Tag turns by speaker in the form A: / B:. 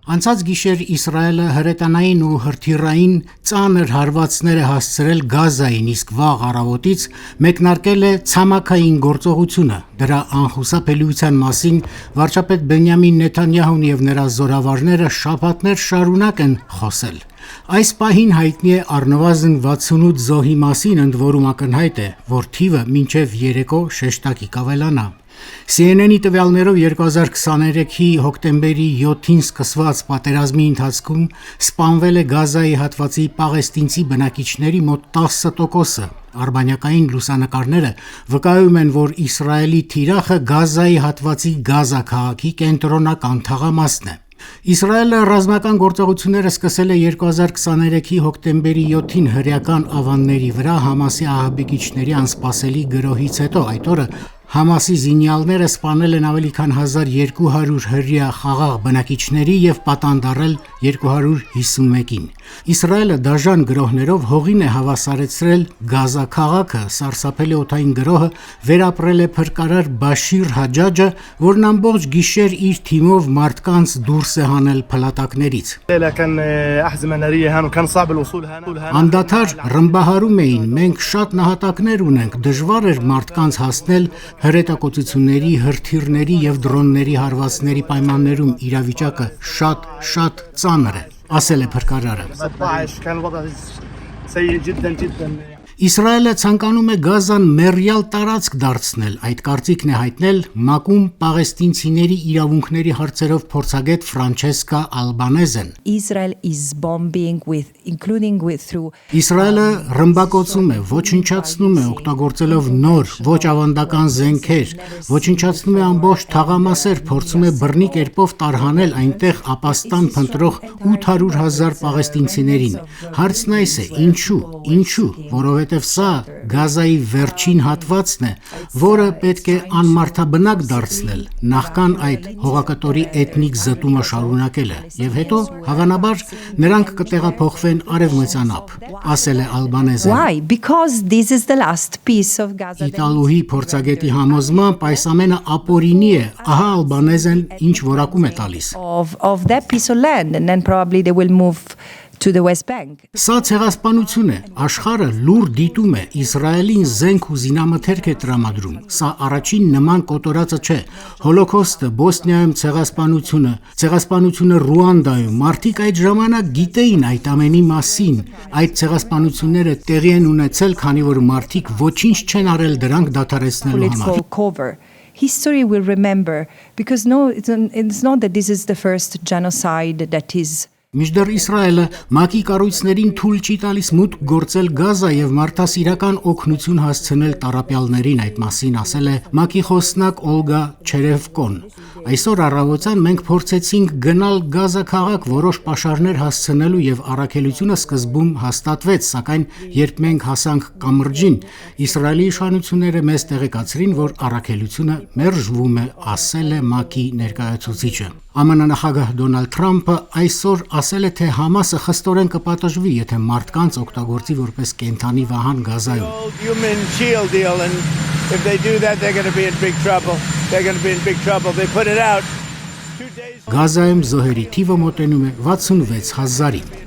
A: Անցած գիշեր Իսրայելը հրետանային ու հրթիռային ծանր հարվածներ է հասցրել Գազային, իսկ վաղ առավոտից մեկնարկել է ցամաքային գործողությունը։ Դրա անխուսափելիության մասին վարչապետ Բենյամին Նեթանյահուն եւ նրա զորավարները շաբաթներ շարունակ են խոսել։ Այս պահին հայտնի է առնվազն 68 զոհի մասին, ընդ որում ակնհայտ է, որ թիվը մինչև երեկո շեշտակի կավելանա։ CNN-ի տվյալներով 2023-ի հոկտեմբերի 7-ին սկսված պատերազմի ընթացքում սպանվել է Գազայի հատվածի պաղեստինցի բնակիչների մոտ 10%-ը։ Արբանյակային լուսանկարները վկայում են, որ Իսրայելի թիրախը Գազայի հատվածի Գազա քաղաքի կենտրոնական թաղամասն է։ Իսրայելը ռազմական գործողությունները սկսել է 2023-ի հոկտեմբերի 7-ին հրեական ավանների վրա Համասի ահաբեկիչների անսպասելի գրոհից հետո։ Այդ օրը Համասի զինյալները սպանել են ավելի քան 1200 հրեա խաղաղ բնակիչների եւ պատանդարել 251-ին։ Իսրայելը դաժան գրոհներով հողին է հավասարեցրել Գազա քաղաքը, սարսափելի օդային գրոհը վերապրել է փրկարար Բաշիր Հաջաջը, որն ամբողջ գիշեր իր թիմով մարդկանց դուրս է հանել փլատակներից։ Անդադար ռմբահարում էին, մենք շատ նահատակներ ունենք, դժվար էր մարդկանց հասնել հրետակոծությունների, հրթիռների եւ դրոնների հարվածների պայմաններում իրավիճակը շատ ծանր է, ասել է փրկարարը։ Իսրայելը ցանկանում է Գազան մեռյալ տարածք դարձնել, այդ կարծիքն է հայտնել ՄԱԿ-ում պաղեստինցիների իրավունքների հարցերով փորձագետ Ֆրանչեսկա Ալբանեզեն։ Իսրայելը ռմբակոծում է, ոչնչացնում է, օգտագործելով նոր, ոչ ավանդական զենքեր, ոչնչացնում է ամբողջ թաղամասեր, փորձում է բռնի կերպով տարհանել այնտեղ ապաստան փնտրող 800,000 պաղեստինցիներին։ Հարցն այս է, ինչու, որովհետև սա Գազայի վերջին հատվածն է, որը պետք է անմարդաբնակ դարձնել, նախքան այդ հողակտորի էթնիկ զտումը շարունակելը, եւ հետո հավանաբար նրանք կտեղափոխվեն արևմտյանապ, ասել է Ալբանեզը։ Իտալուհի փորձագետի համոզմամբ այս ամենը ապօրինի է, ահա Ալբանեզեն ինչ որակում է տալիս։ Սա ցեղասպանություն է, աշխարհը լուր դիտում է, Իսրայելին զենք ու զինամթերք է տրամադրում, սա առաջին նման կոտորածը չէ, հոլոքոստը, Բոսնիայում ցեղասպանությունը Ռուանդայում, մարդիկ այդ ժամանակ գիտեին այդ ամենի մասին, այդ ցեղասպանությունները տեղի են ունեցել, քանի որ մարդիկ ոչինչ չեն արել դրանք դադարեցնելու համար։
B: History will remember, because it's not that this is the first genocide that is.
A: Մինչդեռ Իսրայելը ՄԱԿ-ի կառույցներին թույլ չի տալիս մուտք գործել Գազա եւ մարդասիրական օգնություն հասցնել տառապյալներին, այդ մասին ասել է ՄԱԿ-ի խոսնակ Օլգա Չերևկոն։ Այսօր առավոտյան մենք փորձեցինք գնալ Գազա քաղաք որոշ պաշարներ հասցնելու եւ առաքելությունը սկզբում հաստատվեց, սակայն երբ մենք հասանք կամրջին, Իսրայելի իշխանությունները մեզ տեղեկացրին, որ առաքելությունը մերժվում է, ասել է ՄԱԿ-ի ներկայացուցիչը։ ԱՄՆ նախագահ Դոնալդ Թրամփը այսօր ասել է, թե Համասը խստորեն կպատժվի, եթե մարդկանց օգտագործի որպես կենդանի վահան Գազայում։ Գազայում զոհերի թիվը մոտենում է 66,000-ի։